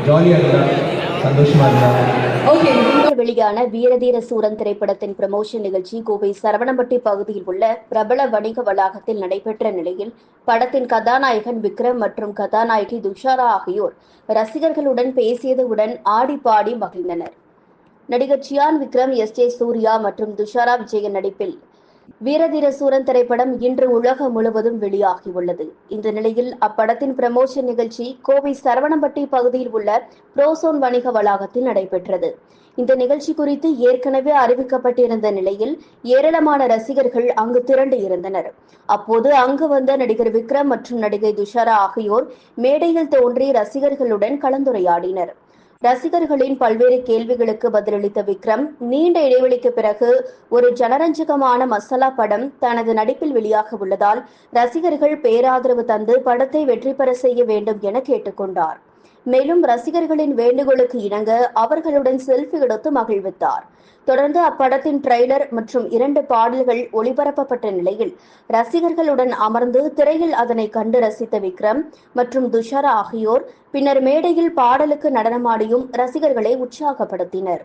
ஜாலியாக இருந்தா, சந்தோஷமா இருந்தா. வெளியான வீரதீர சூரன் திரைப்படத்தின் ப்ரமோஷன் நிகழ்ச்சி கோவை சரவணம்பட்டி பகுதியில் உள்ள பிரபல வணிக வளாகத்தில் நடைபெற்ற நிலையில் படத்தின் கதாநாயகன் விக்ரம் மற்றும் கதாநாயகி துஷாரா ஆகியோர் ரசிகர்களுடன் பேசியதுடன் ஆடி பாடி மகிழ்ந்தனர். நடிகர் சியான் விக்ரம், எஸ்.ஜே. சூர்யா மற்றும் துஷாரா விஜயன் நடிப்பில் வீரதீர சூரன் திரைப்படம் இன்று உலகம் முழுவதும் வெளியாகியுள்ளது. இந்த நிலையில் அப்படத்தின் ப்ரமோஷன் நிகழ்ச்சி கோவை சரவணம்பட்டி பகுதியில் உள்ள புரோசோன் வணிக வளாகத்தில் நடைபெற்றது. இந்த நிகழ்ச்சி குறித்து ஏற்கனவே அறிவிக்கப்பட்டிருந்த நிலையில் ஏராளமான ரசிகர்கள் அங்கு திரண்டு இருந்தனர். அப்போது அங்கு வந்த நடிகர் விக்ரம் மற்றும் நடிகை துஷாரா ஆகியோர் மேடையில் தோன்றி ரசிகர்களுடன் கலந்துரையாடினர். ரசிகர்களின் பல்வேறு கேள்விகளுக்கு பதிலளித்த விக்ரம், நீண்ட இடைவெளிக்கு பிறகு ஒரு ஜனரஞ்சகமான மசாலா படம் தனது நடிப்பில் வெளியாக உள்ளதால் ரசிகர்கள் பேராதரவு தந்து படத்தை வெற்றி பெற செய்ய வேண்டும் என கேட்டுக்கொண்டார். மேலும் ரசிகர்களின் வேண்டுகோளுக்கு இணங்க அவர்களுடன் செல்ஃபி எடுத்து மகிழ்வித்தார். தொடர்ந்து அப்படத்தின் ட்ரெய்லர் மற்றும் 2 பாடல்கள் ஒளிபரப்பப்பட்ட நிலையில் ரசிகர்களுடன் அமர்ந்து திரையில் அதனை கண்டு ரசித்த விக்ரம் மற்றும் துஷாரா ஆகியோர் பின்னர் மேடையில் பாடலுக்கு நடனமாடியும் ரசிகர்களை உற்சாகப்படுத்தினர்.